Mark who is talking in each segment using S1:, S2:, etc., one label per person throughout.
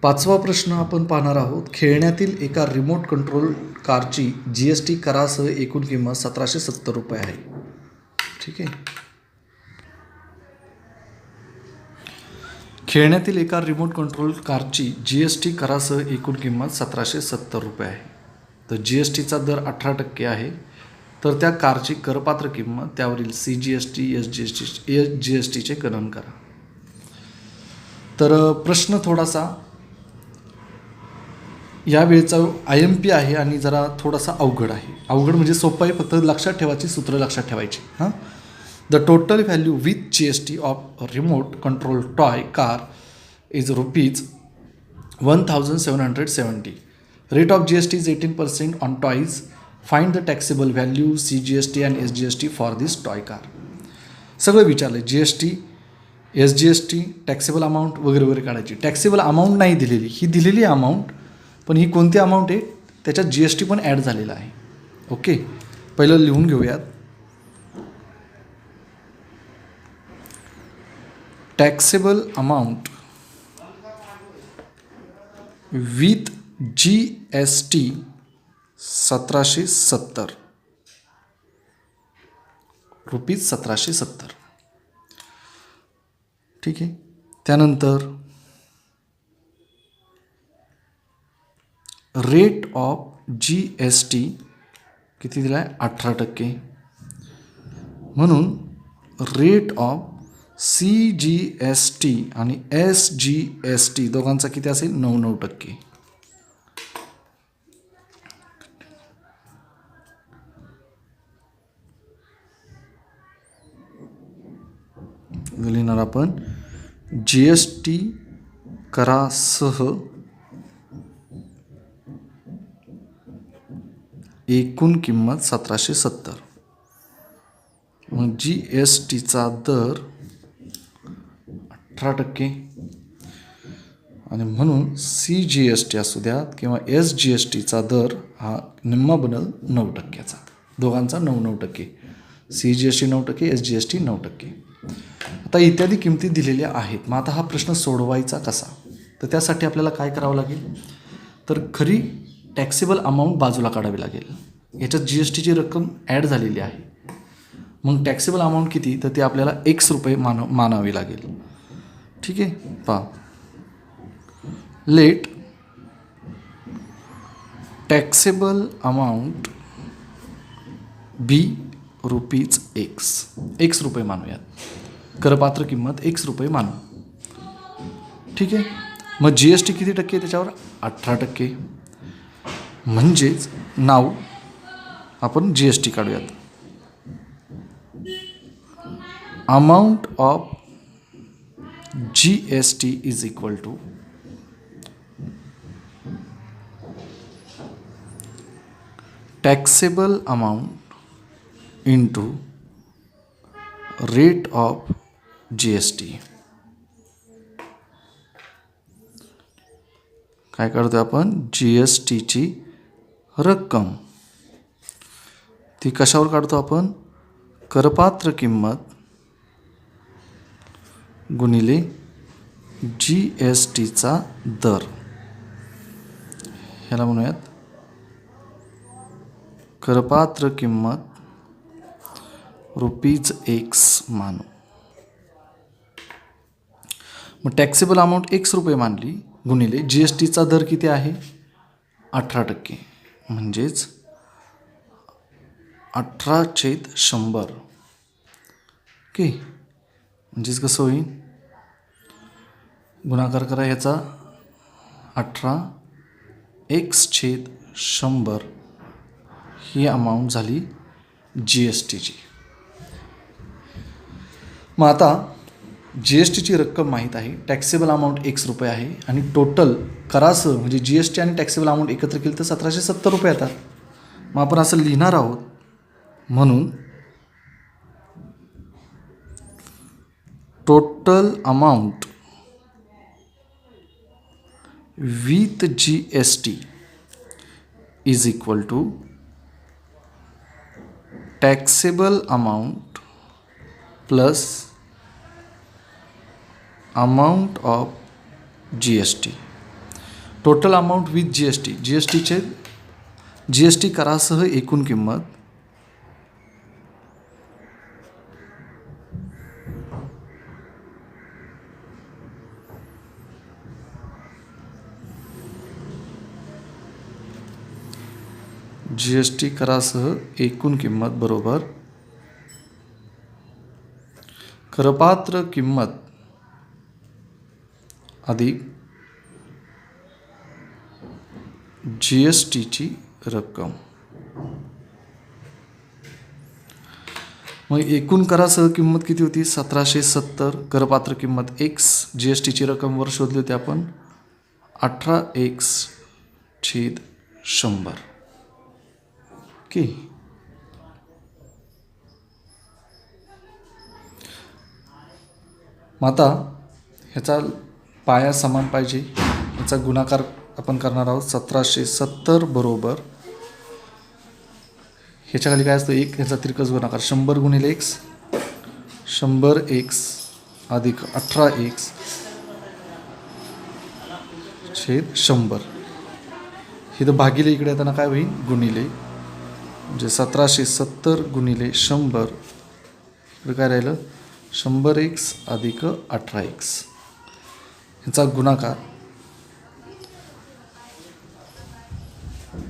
S1: पाचवा प्रश्न आपण पाहणार आहोत. खेळण्यातील एका रिमोट कंट्रोल कारची GST करासह एकूण किंमत 1770 रुपये आहे. ठीक आहे. खेळण्यातील एका रिमोट कंट्रोल कारची GST करासह एकूण किंमत 1770 रुपये आहे. तर GSTचा दर 18% आहे. तर त्या कारची करपात्र किंमत, त्यावरील CGST, SGSTचे गणन करा. तर प्रश्न थोडासा यावेळचा IMP आहे आणि जरा थोडासा अवघड आहे. अवघड म्हणजे सोपं आहे, फक्त लक्षात ठेवायची सूत्र लक्षात ठेवायची. The total value with GST of remote control toy car is ₹1770. Rate of GST is 18% on toys. Find the taxable value, CGST and SGST for this toy car. सगळं विचारलं. GST, SGST, टॅक्सेबल अमाऊंट वगैरे वगैरे काढायची. Taxable amount नाही दिलेली, ही दिलेली amount, पण ही कोणती अमाऊंट आहे त्याच्यात GST पण ॲड झालेला आहे. ओके, पहिलं लिहून घेऊयात. Taxable amount with GST 1770 rupees 1770. ठीक आहे. त्यानंतर रेट ऑफ GST किती दिला आहे? 18%. म्हणून रेट ऑफ CGST आणि SGST दोघांचा किती असेल? 9%. लिहिणार आपण GST करासह एकूण किंमत 1770. मग GSTचा दर 18% आणि म्हणून CGST असू द्यात किंवा SGSTचा दर हा निम्मा बनल 9%चा. दोघांचा 9% CGST 9%, SGST 9%. आता इत्यादी किमती दिलेल्या आहेत. मग आता हा प्रश्न सोडवायचा कसा? तर त्यासाठी आपल्याला काय करावं लागेल? तर खरी टॅक्सेबल अमाऊंट बाजूला काढावी लागेल. याच्यात GSTची रक्कम ॲड झालेली आहे. मग टॅक्सेबल अमाऊंट किती? तर ते आपल्याला X रुपये मानावी लागेल. ठीक आहे. पहा, लेट टॅक्सेबल अमाऊंट बी रुपीज X रुपये मानूयात. करपात्र किंमत X रुपये मानू. ठीक आहे. मग GST किती टक्के आहे त्याच्यावर? 18%. म्हणजेच नाव आपण GST काढूयात. Amount of GST is equal to taxable amount into rate of GST. काय काढतोय आपण? GSTची रक्कम. ती कशावर काढतो आपण? करपात्र किंमत गुणिले GSTचा दर. ह्याला म्हणूयात करपात्र किंमत रुपीज X मानू. मग टॅक्सेबल अमाऊंट X रुपये मानली गुणिले GSTचा दर किती आहे? 18%. म्हणजेच 18/100. ओके. म्हणजेच कसं होईल? गुणाकार करा ह्याचा. 18 X/100 ही अमाऊंट झाली GSTची. मग आता GSTची रक्कम माहीत आहे. टॅक्सेबल अमाऊंट X रुपये आहे आणि टोटल करासह म्हणजे GST आणि टॅक्सेबल अमाऊंट एकत्र केली तर 1770 रुपये येतात. मग आपण असं लिहिणार आहोत. म्हणून total amount with GST is equal to taxable amount plus amount of GST. Total amount with G S T, G S T करासह एकूण किंमत जी एस टी करासह एकूण किंमत बरोबर करपात्र किंमत अधिक जी एस टीची रक्कम. मग एकूण करासह किंमत किती होती? 1770. करपात्र किंमत एक्स, जी एस टीची रक्कम वर शोधली होती आपण 18x/100. ओके. मग आता ह्याचा पाया समान पाहिजे, ह्याचा गुणाकार आपण करणार आहोत. 1770 बरोबर ह्याच्या खाली काय असतं? एक, ह्याचा तिरकस गुणाकार 100 गुणिले x, 100x अधिक 18x/100. हे तर भागिले इकडे येताना काय होईल? गुणिले. म्हणजे 1770 गुणिले 100, इकडे काय राहिलं? 100x अधिक 18x. ह्याचा गुणाकार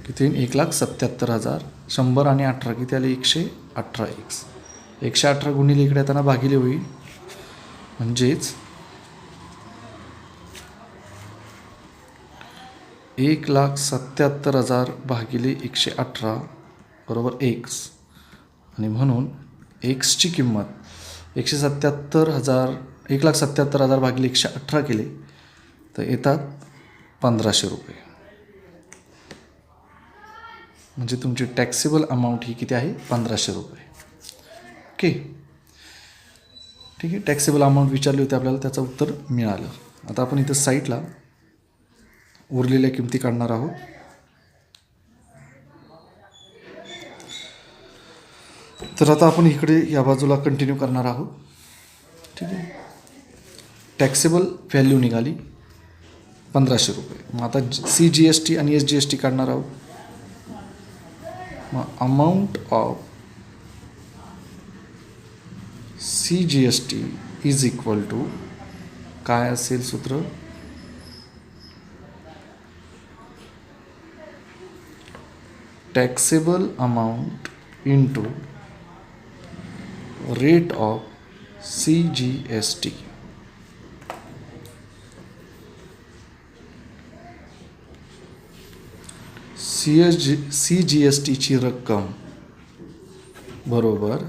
S1: किती? 1,77,000. 100 आणि 18 किती आले? 118x. 118 गुणिले इकडे येताना भागिले होईल. म्हणजेच 1,77,000 भागिले 118 बरोबर x. आणि म्हणून एक्सची किंमत 1,77,000 भागिले 118 केले तर येतात 1500 रुपये. म्हणजे तुमची टॅक्सेबल अमाऊंट ही किती आहे? 1500 रुपये. ओके. ठीक आहे. टॅक्सेबल अमाऊंट विचारली होती आपल्याला, त्याचं उत्तर मिळालं. आता आपण इथं साईडला उरलेल्या किमती काढणार आहोत. तर आता आपण इकडे या बाजूला कंटिन्यू करणार आहोत. ठीक आहे. टॅक्सेबल व्हॅल्यू निघाली 1500 रुपये. मग आता CGST आणि SGST काढणार आहोत. मग amount of CGST is equal to काय असेल सूत्र? Taxable amount into rate of CGST. CGSTची रक्कम बरोबर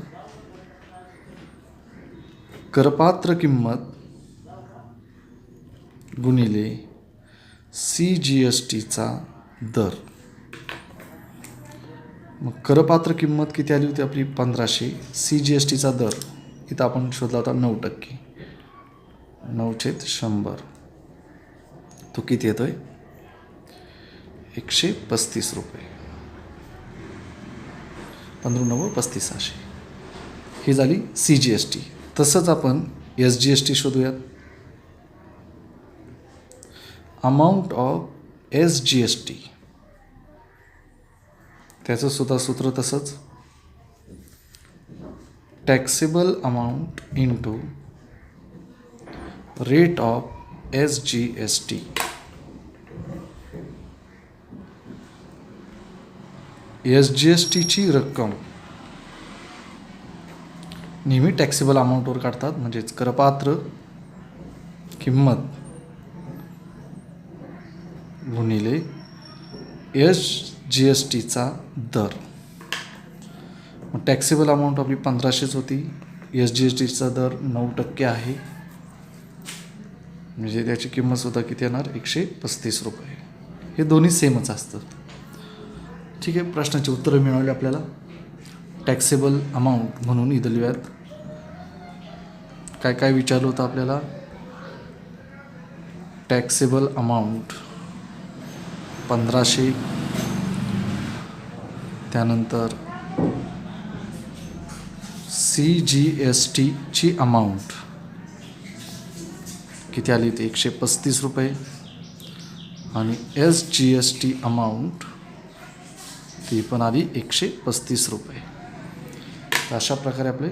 S1: करपात्र किंमत गुणिले CGSTचा दर. मग करपात्र किंमत किती आली होती आपली? 1500. CGSTचा दर इथं आपण शोधला होता 9%. 9/100 तो किती येतोय? 135 रुपये. 15×9 = 3500. ही झाली CGST. तसंच आपण SGST शोधूयात. अमाऊंट ऑफ SGST त्याचं सुद्धा सूत्र तसंच taxable amount into rate of SGST. SGSTची रक्कम नेहमी टॅक्सेबल अमाऊंटवर काढतात, म्हणजेच करपात्र किंमत गुणिले SGSTचा दर. मग टॅक्सेबल अमाऊंट आपली 1500च होती. SGSTचा दर 9% आहे, म्हणजे त्याची किंमतसुद्धा किती येणार? 135 रुपये. हे दोन्ही सेमच असतं. ठीक आहे. प्रश्नाची उत्तरं मिळवली आपल्याला. टॅक्सेबल अमाऊंट म्हणून इथं लिहूयात. काय काय विचारलं होतं आपल्याला? टॅक्सेबल अमाऊंट 1500, त्यानंतर CGSTची अमाऊंट किती आली होती? 135 रुपये. आणि SGST अमाऊंट ती पण आली 135 रुपये. तर अशा प्रकारे आपले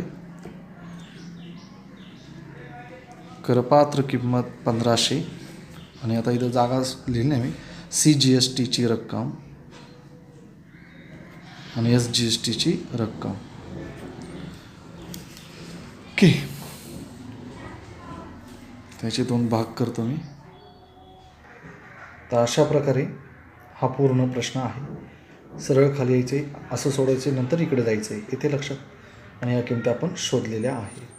S1: करपात्र किंमत 1500 आणि आता इथं जागा लिहिली नाही मी CGSTची रक्कम आणि SGSTची रक्कम. ओके, त्याचे 2 भाग करतो मी. तर अशा प्रकारे हा पूर्ण प्रश्न आहे. सरळ खाली यायचे, असं सोडायचे, नंतर इकडे जायचं आहे, इथे लक्षात. आणि या किमती आपण शोधलेल्या आहे.